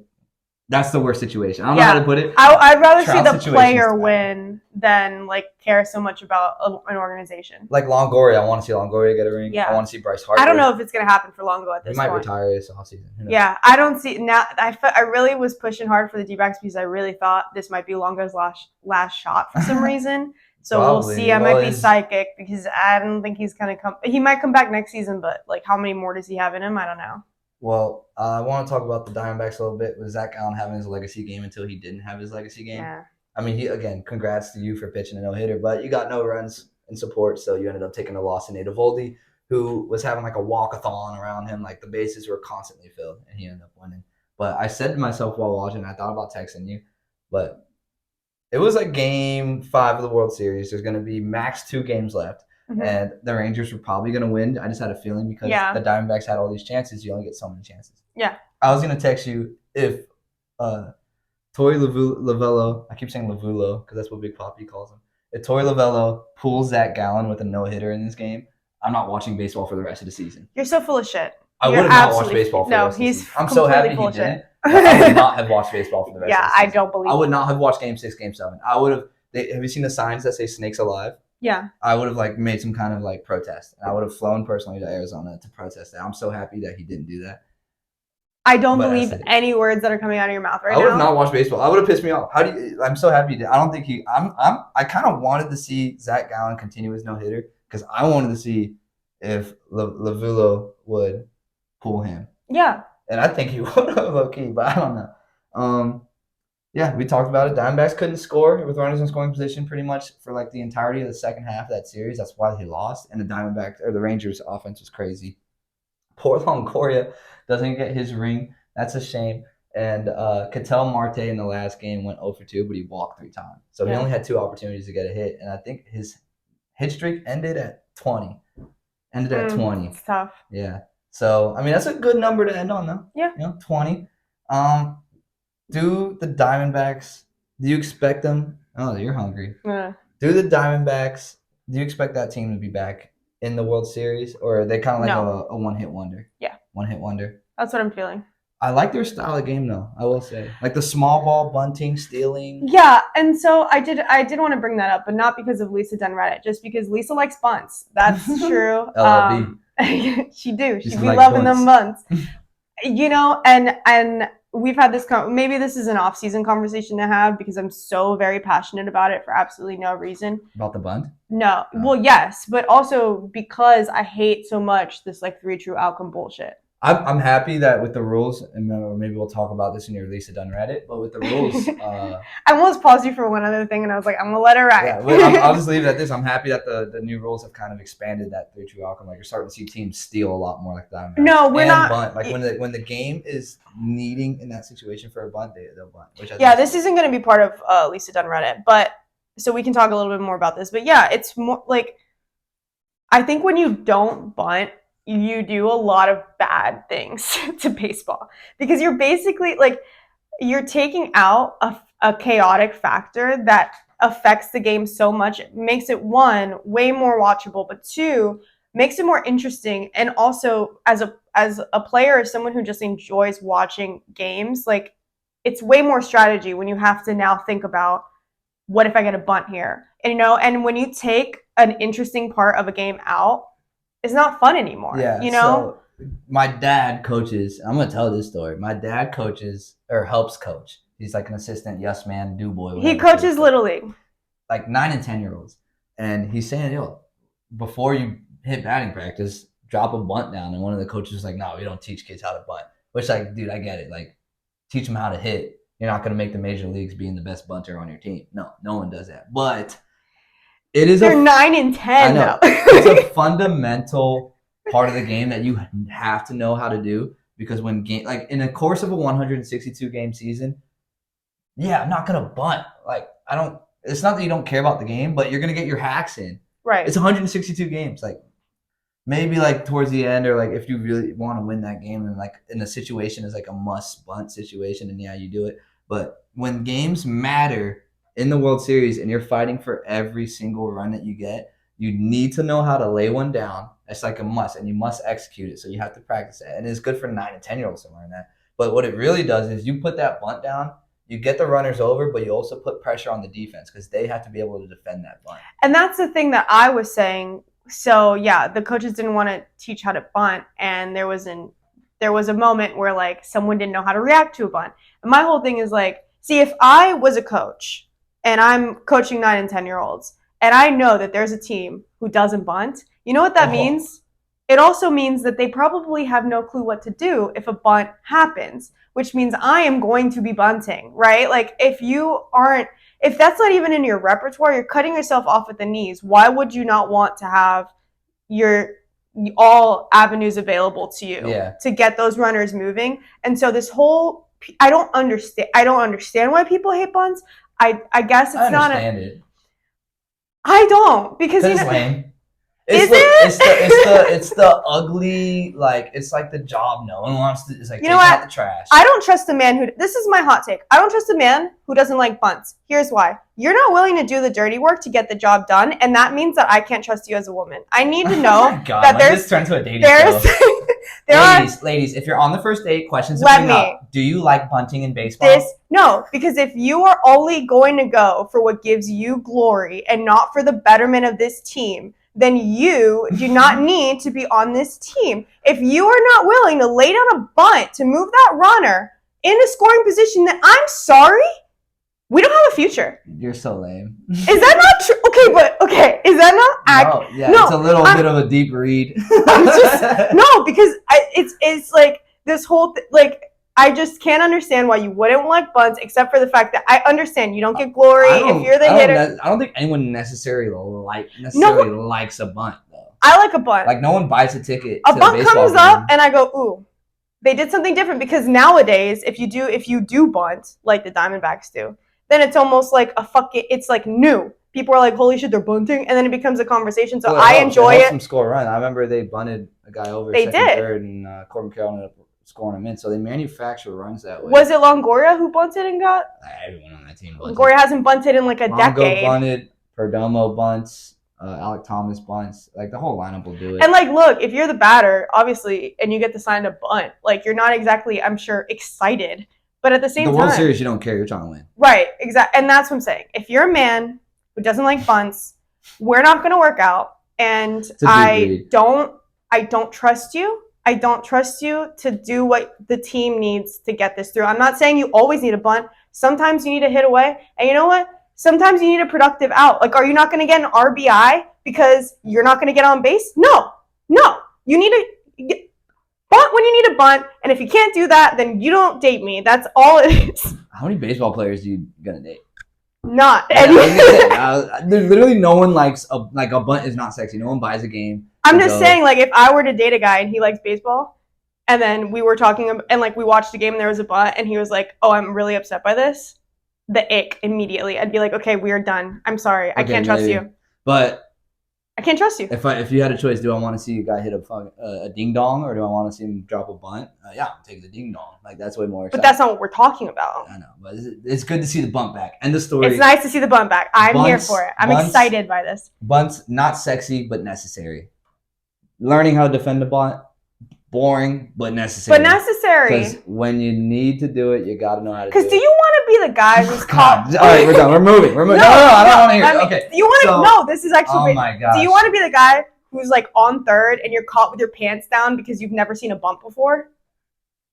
S3: that's the worst situation. I don't know how to put it.
S2: I'd rather see the player win than like care so much about an organization.
S3: Like Longoria, I want to see Longoria get a ring.
S2: Yeah.
S3: I want to see Bryce Harper.
S2: I don't know if it's gonna happen for Longo at this point.
S3: He might retire this offseason.
S2: Yeah, I don't see now. I really was pushing hard for the D-backs because I really thought this might be Longo's last shot for some reason. So we'll see. I might be psychic because I don't think he's gonna come. He might come back next season, but like, how many more does he have in him? I don't know.
S3: Well, I want to talk about the Diamondbacks a little bit. With Zach Allen having his legacy game until he didn't have his legacy game.
S2: Yeah.
S3: I mean, congrats to you for pitching a no-hitter, but you got no runs in support, so you ended up taking a loss in Nate Eovaldi, who was having like a walk-a-thon around him. Like, the bases were constantly filled, and he ended up winning. But I said to myself while watching, I thought about texting you, but it was like Game 5 of the World Series. There's going to be max 2 games left. And the Rangers were probably going to win. I just had a feeling because the Diamondbacks had all these chances. You only get so many chances.
S2: Yeah.
S3: I was going to text you if Torey Lovullo, I keep saying Lovullo because that's what Big Papi calls him. If Torey Lovullo pulls Zach Gallen with a no-hitter in this game, I'm not watching baseball for the rest of the season.
S2: You're so full of shit.
S3: I would have not watched baseball for the rest of the season. I'm so happy he didn't. I would not have watched baseball for the rest of the season.
S2: Yeah, I don't believe
S3: I would not have watched Game 6, Game 7. I would have. Have you seen the signs that say "Snakes Alive"?
S2: Yeah.
S3: I would have like made some kind of like protest. I would have flown personally to Arizona to protest that. I'm so happy that he didn't do that.
S2: I don't believe any words that are coming out of your mouth right now.
S3: I would have not watched baseball. I would have pissed me off. I'm so happy he did. I don't think I kind of wanted to see Zach Gallen continue his no-hitter because I wanted to see if Lovullo would pull him.
S2: Yeah.
S3: And I think he would have, low-key, but I don't know. Yeah, we talked about it. Diamondbacks couldn't score with runners in scoring position pretty much for like the entirety of the second half of that series. That's why they lost. And the Rangers offense was crazy. Poor Longoria doesn't get his ring. That's a shame. And Ketel Marte in the last game went 0 for 2, but he walked 3 times. So he only had 2 opportunities to get a hit. And I think his hit streak ended at 20.
S2: It's tough.
S3: Yeah. So, I mean, that's a good number to end on, though.
S2: Yeah.
S3: 20. Do the Diamondbacks, do you expect them? Oh, you're hungry.
S2: Yeah.
S3: Do you expect that team to be back in the World Series? Or are they kind of like a one-hit wonder?
S2: Yeah.
S3: One-hit wonder?
S2: That's what I'm feeling.
S3: I like their style of game though. I will say, like the small ball bunting, stealing.
S2: Yeah, and so I did want to bring that up, but not because of Lisa Dunn-Reddit, just because Lisa likes bunts. That's true.
S3: LLB.
S2: She be
S3: like
S2: loving
S3: bunts.
S2: them bunts. You know, and we've had this maybe this is an off-season conversation to have because I'm so very passionate about it for absolutely no reason.
S3: About the bunt?
S2: No. Well, yes, but also because I hate so much this like 3 true outcome bullshit.
S3: I'm happy that with the rules, and maybe we'll talk about this in your Lisa Dunn Reddit, but with the rules...
S2: I almost paused you for one other thing, and I was like, I'm going to let her ride.
S3: Yeah, I'll just leave it at this. I'm happy that the new rules have kind of expanded that 3 true outcome. Like, you're starting to see teams steal a lot more like that.
S2: No, we're not...
S3: bunt. Like, when the game is needing in that situation for a bunt, they'll bunt.
S2: This isn't going to be part of Lisa Dunn Reddit, but... So we can talk a little bit more about this. But yeah, it's more like... I think when you don't bunt, you do a lot of bad things to baseball because you're basically like you're taking out a chaotic factor that affects the game so much. It makes it, one, way more watchable, but two, makes it more interesting. And also as a player, as someone who just enjoys watching games, like it's way more strategy when you have to now think about what if I get a bunt here, and, you know, and when you take an interesting part of a game out, it's not fun anymore.
S3: Yeah,
S2: you know.
S3: So my dad coaches. I'm gonna tell this story. My dad coaches or helps coach. He's like an assistant, yes man, do boy.
S2: He coaches Little League,
S3: like 9 and 10-year-olds, and he's saying, "Yo, before you hit batting practice, drop a bunt down." And one of the coaches was like, "No, we don't teach kids how to bunt." Which, like, dude, I get it. Like, teach them how to hit. You're not gonna make the major leagues being the best bunter on your team. No one does that. But they're
S2: 9 and 10 though.
S3: It's a fundamental part of the game that you have to know how to do, because when like in the course of a 162 game season, I'm not gonna bunt. Like, it's not that you don't care about the game, but you're gonna get your hacks in.
S2: Right.
S3: It's 162 games. Like, maybe like towards the end, or like if you really want to win that game, and like in a situation is like a must bunt situation, and you do it. But when games matter in the World Series and you're fighting for every single run that you get, you need to know how to lay one down. It's like a must, and you must execute it. So you have to practice it. And it's good for 9 and 10-year-olds to learn that. But what it really does is you put that bunt down, you get the runners over, but you also put pressure on the defense because they have to be able to defend that bunt.
S2: And that's the thing that I was saying. So yeah, the coaches didn't want to teach how to bunt, and there was a moment where like someone didn't know how to react to a bunt. And my whole thing is like, see, if I was a coach and I'm coaching 9 and 10-year-olds, and I know that there's a team who doesn't bunt, you know what that means? It also means that they probably have no clue what to do if a bunt happens, which means I am going to be bunting, right? Like, if that's not even in your repertoire, you're cutting yourself off at the knees. Why would you not want to have all avenues available to you to get those runners moving? And so this whole, I don't understand why people hate bunts. I guess it's not
S3: it.
S2: I don't, because
S3: it's lame. It's the ugly, like, it's like the job no one wants to. It's like, taking out the trash.
S2: I don't trust a man this is my hot take. I don't trust a man who doesn't like bunts. Here's why. You're not willing to do the dirty work to get the job done, and that means that I can't trust you as a woman. I need to know that
S3: this turns to a dating show. Ladies, if you're on the first date, questions have been up. Do you like bunting in baseball?
S2: No, because if you are only going to go for what gives you glory and not for the betterment of this team, then you do not need to be on this team. If you are not willing to lay down a bunt to move that runner in a scoring position, then I'm sorry, we don't have a future.
S3: You're so lame.
S2: Is that not true? Okay, is that not accurate?
S3: No, it's a little bit of a deep read.
S2: Because it's like this whole I just can't understand why you wouldn't like bunts, except for the fact that I understand you don't get glory if you're the hitter.
S3: I don't think anyone necessarily likes a bunt, though.
S2: I like a bunt.
S3: Like, no one buys a ticket.
S2: A bunt comes up, and I go, ooh, they did something different. Because nowadays, if you do bunt like the Diamondbacks do, then it's almost like it's like new. People are like, holy shit, they're bunting, and then it becomes a conversation. So I enjoy it.
S3: Some score run. I remember they bunted a guy over third, and Corbin Carroll ended up scoring them in. So they manufacture runs that way.
S2: Was it Longoria who bunted and got?
S3: Everyone on that team bunted.
S2: Longoria hasn't bunted in like a decade.
S3: Longo bunted. Perdomo bunts. Alec Thomas bunts. Like the whole lineup will do it.
S2: And like, look, if you're the batter, obviously, and you get to sign a bunt, like you're not exactly, I'm sure, excited. But at the same time,
S3: the World Series, you don't care. You're trying to win.
S2: Right, exactly. And that's what I'm saying. If you're a man who doesn't like bunts, we're not going to work out. And I don't trust you. I don't trust you to do what the team needs to get this through. I'm not saying you always need a bunt. Sometimes you need to hit away. And you know what? Sometimes you need a productive out. Like, are you not going to get an RBI because you're not going to get on base? No. You need to bunt when you need a bunt. And if you can't do that, then you don't date me. That's all it is.
S3: How many baseball players are you going to date?
S2: Not
S3: any. There's literally no one likes a bunt is not sexy. No one buys a game.
S2: I'm just saying, like, if I were to date a guy and he likes baseball, and then we were talking and like we watched a game and there was a bunt and he was like, "Oh, I'm really upset by this," the ick immediately. I'd be like, "Okay, we are done. I'm sorry. I can't trust you."
S3: But
S2: I can't trust you.
S3: If you had a choice, do I want to see a guy hit a ding dong or do I want to see him drop a bunt? Yeah, I'm taking the ding dong. Like that's way more exciting.
S2: But that's not what we're talking about.
S3: I know, but it's good to see the bunt back. End of story.
S2: It's nice to see the bunt back. I'm here for it. I'm excited by this.
S3: Bunts not sexy but necessary. Learning how to defend the bunt, boring but necessary.
S2: But necessary.
S3: Because when you need to do it, you got to know how to do it.
S2: Because do you want to be the guy who's caught?
S3: All right, we're done. We're moving. No, I don't want to hear it. Okay.
S2: Do you want to? No, this is actually.
S3: Oh my gosh.
S2: Do you want to be the guy who's like on third and you're caught with your pants down because you've never seen a bump before?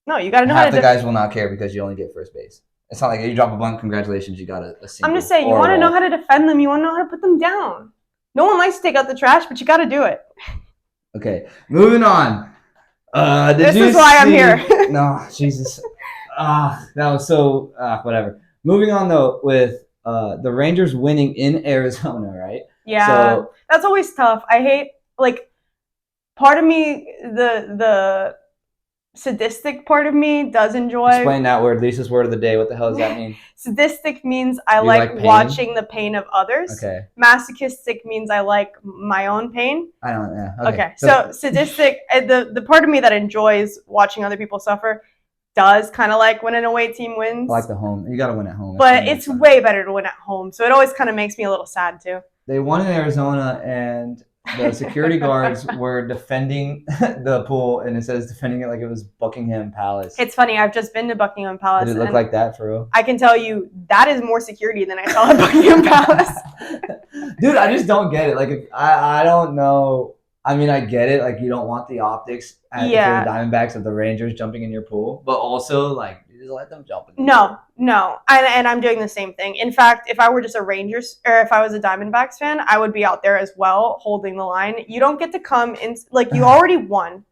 S2: No, you got to know how to.
S3: Half the guys will not care because you only get first base. It's not like you drop a bunt, congratulations, you got a single.
S2: I'm just saying, you want to know how to defend them. You want to know how to put them down. No one likes to take out the trash, but you got to do it.
S3: Okay, moving on.
S2: This is why I'm here.
S3: No, Jesus. That was so whatever. Moving on though with the Rangers winning in Arizona, right?
S2: Yeah, so, that's always tough. I hate part of me, the sadistic part of me does enjoy.
S3: Explain that word. Lisa's word of the day. What the hell does that mean?
S2: Sadistic means I like watching the pain of others.
S3: Okay.
S2: Masochistic means I like my own pain.
S3: I don't. Yeah.
S2: Okay. So sadistic, the part of me that enjoys watching other people suffer does kind of like when an away team wins.
S3: I like the home. You got to win at home.
S2: But it's way better to win at home. So it always kind of makes me a little sad too.
S3: They won in Arizona and the security guards were defending the pool, and it says defending it like it was Buckingham Palace.
S2: It's funny. I've just been to Buckingham Palace.
S3: Did it look like that for real?
S2: I can tell you that is more security than I saw at Buckingham Palace.
S3: Dude, I just don't get it. Like, I don't know. I mean, I get it. Like, you don't want the optics for the Diamondbacks of the Rangers jumping in your pool, but also like just let them jump in.
S2: No. And I'm doing the same thing. In fact, if I were just a Rangers or if I was a Diamondbacks fan, I would be out there as well holding the line. You don't get to come in, like you already won.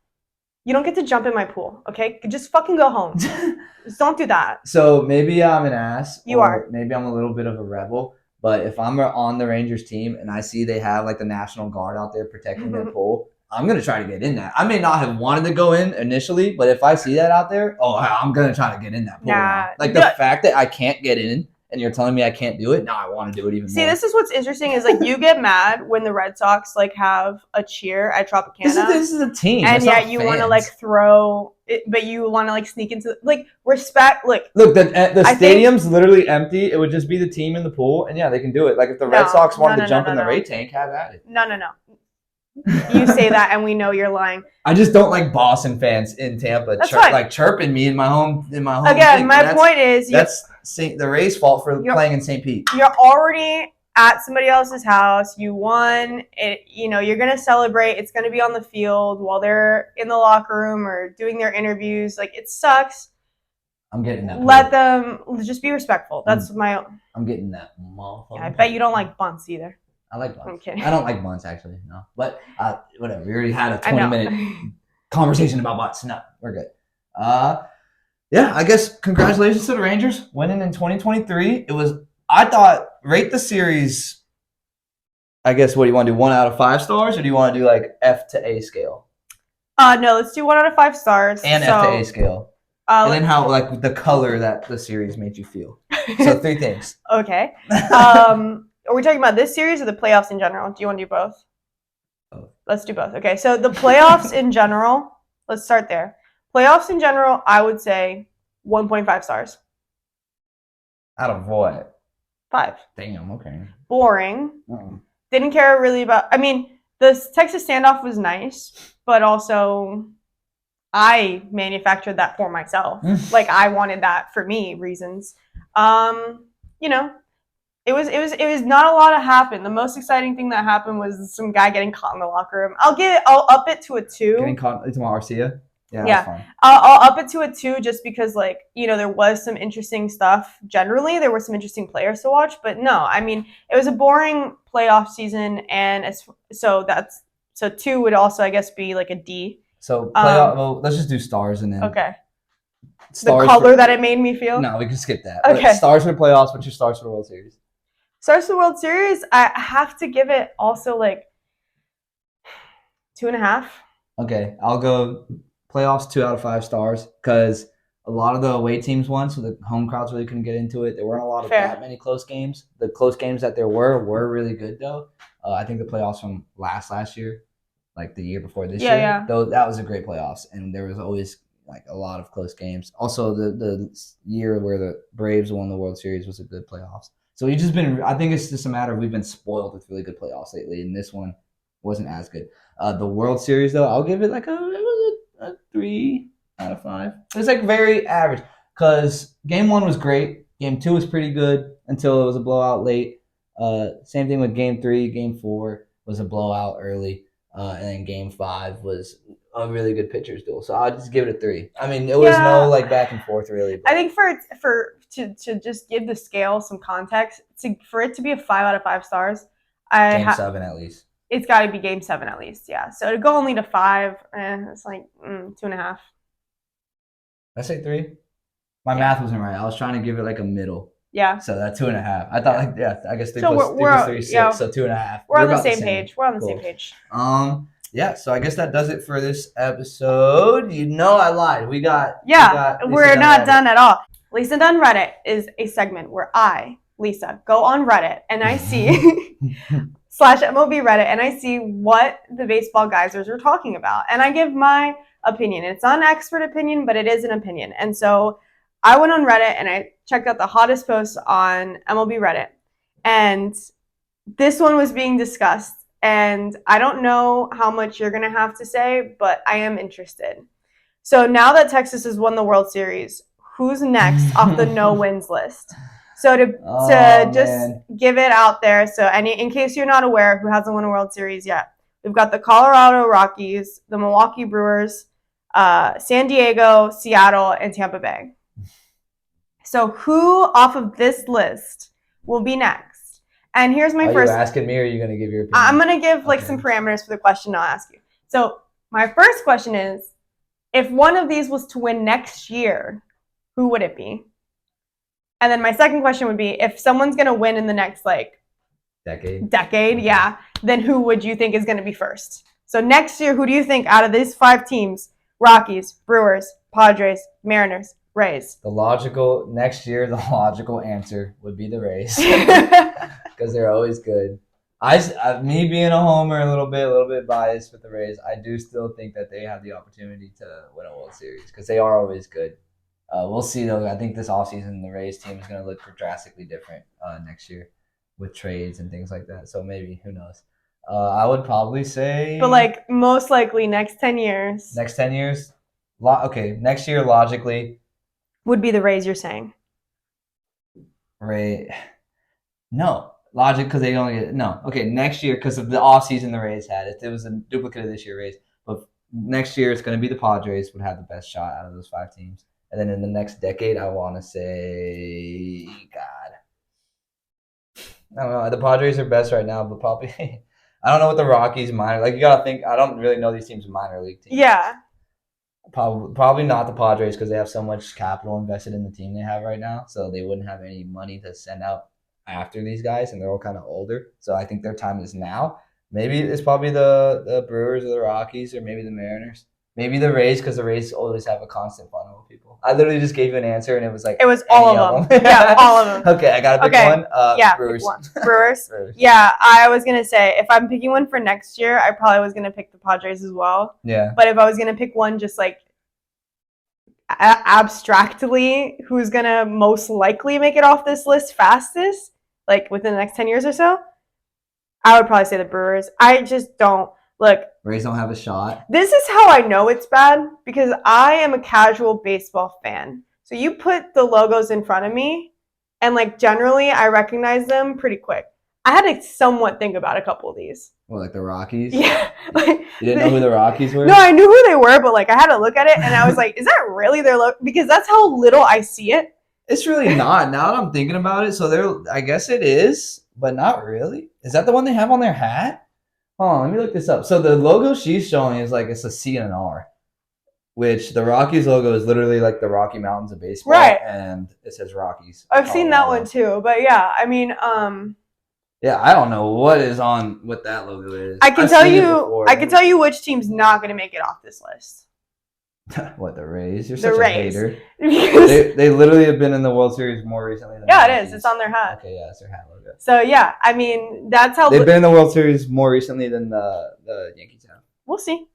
S2: You don't get to jump in my pool, okay? Just fucking go home. Just don't do that.
S3: So maybe I'm an ass.
S2: You are.
S3: Maybe I'm a little bit of a rebel. But if I'm on the Rangers team and I see they have like the National Guard out there protecting their pool, I'm going to try to get in that. I may not have wanted to go in initially, but if I see that out there, I'm going to try to get in that pool.
S2: Nah,
S3: like the fact that I can't get in and you're telling me I can't do it, now I want to do it even more.
S2: See, this is what's interesting is like you get mad when the Red Sox like have a cheer at Tropicana.
S3: This is a team.
S2: And yet you want to like throw it, but you want to like sneak into like respect. Look,
S3: the stadium's literally empty. It would just be the team in the pool, and yeah, they can do it. Like if the Red Sox wanted to jump in the Ray tank, have at it.
S2: No. You say that, and we know you're lying.
S3: I just don't like Boston fans in Tampa chirping me in my home.
S2: Again, my point is
S3: that's the Rays' fault for playing in St. Pete.
S2: You're already at somebody else's house. You won. You're gonna celebrate. It's gonna be on the field while they're in the locker room or doing their interviews. Like it sucks.
S3: I'm getting that.
S2: Let them just be respectful. That's
S3: I'm getting that.
S2: Yeah, I bet you don't like bunts either.
S3: I like bunts.
S2: I'm kidding.
S3: I don't like bunts actually. No, but whatever. We already had a 20-minute conversation about bunts. No, we're good. Yeah, I guess congratulations to the Rangers winning in 2023. I thought rate the series. I guess what do you want to do? 1 out of 5 stars, or do you want to do like F to A scale?
S2: No, let's do 1 out of 5 stars.
S3: And F to A scale. And then how like the color that the series made you feel. So 3 things.
S2: Okay. Are we talking about this series or the playoffs in general? Do you want to do both?
S3: Both.
S2: Let's do both. Okay, so the playoffs in general, let's start there. Playoffs in general, I would say 1.5 stars.
S3: Out of what?
S2: 5.
S3: Damn, okay.
S2: Boring. Didn't care really about. I mean, the Texas standoff was nice, but also I manufactured that for myself. Like I wanted that for me reasons. You know, it was not a lot to happen. The most exciting thing that happened was some guy getting caught in the locker room. I'll up it to a 2.
S3: Getting caught to Arcia? Yeah,
S2: Yeah.
S3: that's fine.
S2: I'll up it to a 2 just because, like, you know, there was some interesting stuff. Generally, there were some interesting players to watch, but no, I mean, it was a boring playoff season, and so 2 would also, I guess, be like a D.
S3: So playoff. Well, let's just do stars and then.
S2: Okay.
S3: Stars
S2: the color that it made me feel.
S3: No, we can skip that.
S2: Okay.
S3: Stars for the playoffs. What's your stars for the World Series?
S2: Stars for the World Series, I have to give it also like 2.5.
S3: Okay, I'll go playoffs 2 out of 5 stars because a lot of the away teams won, so the home crowds really couldn't get into it. There weren't a lot of that many close games. The close games that there were really good though. I think the playoffs from last year, like the year before this year, though that was a great playoffs, and there was always like a lot of close games. Also, the year where the Braves won the World Series was a good playoffs. So we've just been. I think it's just a matter of we've been spoiled with really good playoffs lately, and this one wasn't as good. The World Series though, I'll give it like a 3 out of 5. It's like very average because Game 1 was great. Game 2 was pretty good until it was a blowout late. Same thing with Game 3. Game 4 was a blowout early, and then Game 5 was a really good pitcher's duel. So I'll just give it a 3. I mean, it was no like back and forth really. But.
S2: I think to just give the scale some context, for it to be a 5 out of 5 stars,
S3: Game 7 at least.
S2: It's got to be Game 7 at least, yeah. So to go only to 5, it's like 2.5.
S3: I say 3. My math wasn't right. I was trying to give it like a middle.
S2: Yeah.
S3: So that 2.5. I thought I guess 3
S2: so
S3: plus 3 is 6. So 2.5.
S2: We're on the same page. We're on the same page.
S3: Yeah. So I guess that does it for this episode. You know, I lied.
S2: We're not done at all. Lisa Dunn Reddit is a segment where I, Lisa, go on Reddit and I see /MLB Reddit and I see what the baseball geysers are talking about. And I give my opinion. It's not an expert opinion, but it is an opinion. And so I went on Reddit and I checked out the hottest posts on MLB Reddit. And this one was being discussed. And I don't know how much you're going to have to say, but I am interested. So now that Texas has won the World Series, who's next off the no-wins list? So to just give it out there, so in case you're not aware, who hasn't won a World Series yet, we've got the Colorado Rockies, the Milwaukee Brewers, San Diego, Seattle, and Tampa Bay. So who off of this list will be next? And here's my first.
S3: Are you asking me, or are you going to give your opinion?
S2: I'm going to give some parameters for the question I'll ask you. So my first question is, if one of these was to win next year, who would it be? And then my second question would be, if someone's going to win in the next, decade, yeah, then who would you think is going to be first? So next year, who do you think out of these 5 teams, Rockies, Brewers, Padres, Mariners, Rays?
S3: Next year, the logical answer would be the Rays because they're always good. Me being a homer, a little bit biased with the Rays, I do still think that they have the opportunity to win a World Series because they are always good. We'll see, though. I think this offseason, the Rays team is going to look drastically different next year with trades and things like that. So maybe, who knows? I would probably say...
S2: But, most likely next 10 years.
S3: Next 10 years? Next year, logically...
S2: Would be the Rays, you're saying?
S3: No. Logic, because they only get... No. Okay, next year, because of the offseason the Rays had. It was a duplicate of this year Rays. But next year, it's going to be the Padres would have the best shot out of those 5 teams. And then in the next decade, I want to say, I don't know. The Padres are best right now, but probably, I don't know what the Rockies minor. You got to think, I don't really know these teams minor league teams.
S2: Yeah.
S3: Probably not the Padres because they have so much capital invested in the team they have right now. So they wouldn't have any money to send out after these guys, and they're all kind of older. So I think their time is now. Maybe it's probably the Brewers or the Rockies or maybe the Mariners. Maybe the Rays, because the Rays always have a constant funnel of people. I literally just gave you an answer, and it was
S2: it was all of them. Yeah, all of them.
S3: Okay, I got to pick one. Brewers.
S2: Pick one. Brewers. Yeah, I was going to say, if I'm picking one for next year, I probably was going to pick the Padres as well.
S3: Yeah.
S2: But if I was going to pick one just abstractly, who's going to most likely make it off this list fastest, within the next 10 years or so, I would probably say the Brewers. I just don't. Look,
S3: Rays don't have a shot.
S2: this is how I know it's bad because I am a casual baseball fan. So you put the logos in front of me, and like generally I recognize them pretty quick. I had to somewhat think about a couple of these.
S3: Well, like the Rockies.
S2: Yeah, like
S3: You didn't know who the Rockies were?
S2: no, I knew who they were, but like I had to look at it, and I was like, "Is that really their logo?" Because that's how little I see it.
S3: It's really not. Now that I'm thinking about it, so I guess it is, but not really. Is that the one they have on their hat? Hold on, let me look this up. So the logo she's showing is like it's a C and an R, which the Rockies logo is literally like the Rocky Mountains of baseball,
S2: Right.
S3: And it says Rockies.
S2: I've seen that
S3: Colorado.
S2: one too, but yeah, I mean,
S3: Yeah, I don't know what that logo is.
S2: I can
S3: I've
S2: tell
S3: seen it
S2: you,
S3: before.
S2: I can tell you which team's not going to make it off this list.
S3: What, the Rays? You're
S2: The
S3: such
S2: Rays.
S3: a hater.
S2: Because-
S3: They literally have been in the World Series more recently than
S2: yeah,
S3: the
S2: it is.
S3: Yankees.
S2: It's on their hat.
S3: Okay, yeah, it's their hat logo.
S2: So yeah, I mean, that's how
S3: They've been in the World Series more recently than the Yankees have.
S2: we'll see.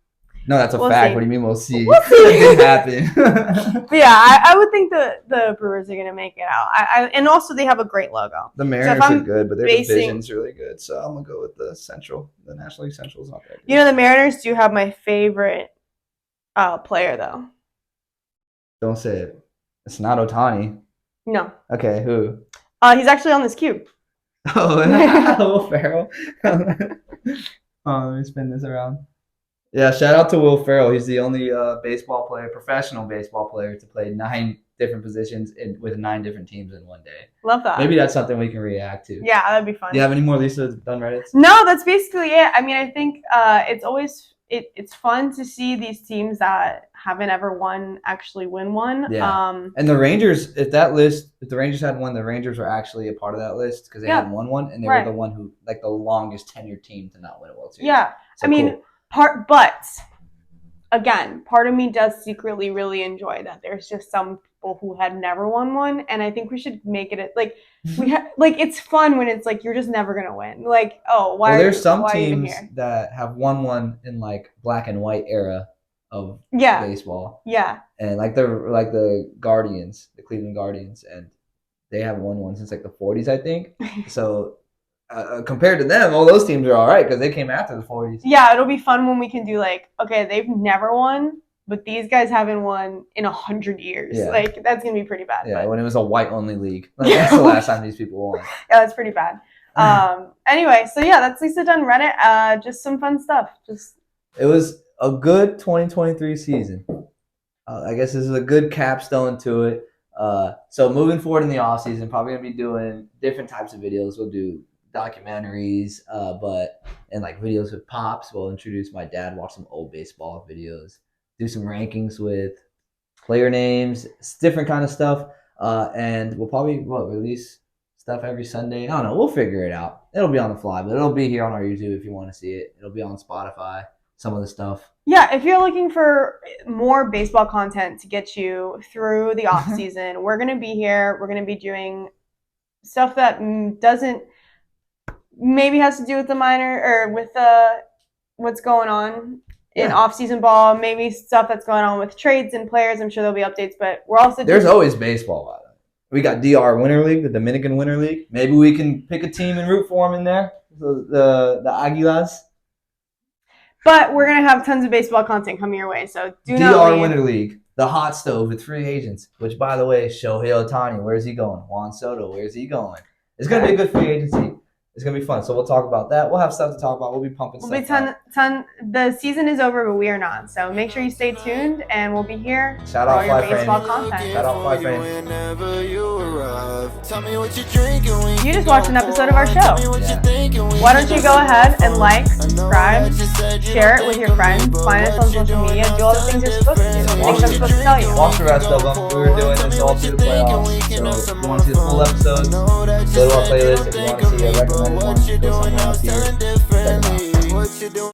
S3: No, that's a
S2: We'll
S3: fact.
S2: see.
S3: What do you mean we'll see?
S2: We'll see.
S3: It didn't happen.
S2: But yeah, I would think the Brewers are going to make it out. And also they have a great logo.
S3: The Mariners
S2: I'm
S3: are good, but their
S2: basing-
S3: division's really good. So I'm gonna go with the Central. The National League Central is not that good.
S2: You know, the Mariners do have my favorite player though.
S3: Don't say it. It's not Ohtani.
S2: No,
S3: Okay, who?
S2: he's actually on this cube.
S3: Oh, Will Ferrell. Let me spin this around. Yeah, shout out to Will Ferrell. He's the only professional baseball player to play 9 different positions with 9 different teams in one day.
S2: Love that.
S3: Maybe that's something we can react to.
S2: Yeah, that'd be fun.
S3: Do you have any more Lisa done Reddits?
S2: No, that's basically it. I mean, I think it's always it's fun to see these teams that haven't ever won actually win one.
S3: Yeah. And the Rangers, if the Rangers had won, the Rangers were actually a part of that list because they
S2: Yeah.
S3: hadn't won one, and they
S2: Right.
S3: were the one who, like, the longest tenured team to not win a World Series.
S2: Yeah,
S3: So
S2: I mean,
S3: cool.
S2: but again, part of me does secretly really enjoy that there's just some people who had never won one, and I think we should make it like like it's fun when it's like you're just never gonna win. Like, oh, why?
S3: Well,
S2: are
S3: there's
S2: you,
S3: some
S2: why are you even
S3: teams
S2: here?
S3: that have won one in like black and white era of
S2: Yeah,
S3: baseball,
S2: yeah,
S3: and like the Guardians, the Cleveland Guardians, and they haven't won one since like the 40s, I think. So compared to them, all those teams are all right because they came after the 40s.
S2: yeah. It'll be fun when we can do like, okay, they've never won, but these guys haven't won in 100 years.
S3: Yeah.
S2: Like that's gonna be pretty bad.
S3: Yeah,
S2: but-
S3: when it was a white only league. Like, that's the last time these people won.
S2: yeah, that's pretty bad. Anyway, so yeah, that's Lisa done Reddit. Just some fun stuff. Just
S3: It was a good 2023 season. I guess this is a good capstone to it. So moving forward in the off season, probably gonna be doing different types of videos. We'll do documentaries, and like videos with pops. We'll introduce my dad, watch some old baseball videos, do some rankings with player names, different kind of stuff. And we'll probably release stuff every Sunday. I don't know. We'll figure it out. It'll be on the fly, but it'll be here on our YouTube if you want to see it. It'll be on Spotify. Some of the stuff.
S2: yeah, if you're looking for more baseball content to get you through the off season, we're gonna be here. We're gonna be doing stuff that doesn't maybe has to do with the minor or with what's going on in
S3: Yeah.
S2: off season ball. Maybe stuff that's going on with trades and players. I'm sure there'll be updates, but we're also
S3: There's always baseball, by the way. We got DR Winter League, the Dominican Winter League. Maybe we can pick a team and root for them in there. The Aguilas.
S2: but we're gonna have tons of baseball content coming your way. So do not
S3: DR
S2: leave.
S3: Winter League. The hot stove with free agents. Which, by the way, Shohei Ohtani, where's he going? Juan Soto, where's he going? It's going to be a good free agency. It's going to be fun. So we'll talk about that. We'll have stuff to talk about. We'll be pumping
S2: We'll be
S3: stuff
S2: ton. The season is over, but we are not. So make sure you stay tuned, and we'll be here
S3: Shout
S2: for
S3: out
S2: all your
S3: Fly Frame.
S2: baseball content.
S3: Shout out Fly Frame.
S1: Whenever you arrive, tell me what you're drinking.
S2: You just watched an episode of our show. Why don't you go ahead and like, subscribe, share it with your friends, find us on social media, do all the things you're supposed to do. Things I'm supposed to tell you.
S3: Watch the rest of them. We were doing this all through the playoffs. So if you want to see the full episodes, go to our playlist. If you want to see a recommended one, go somewhere else here.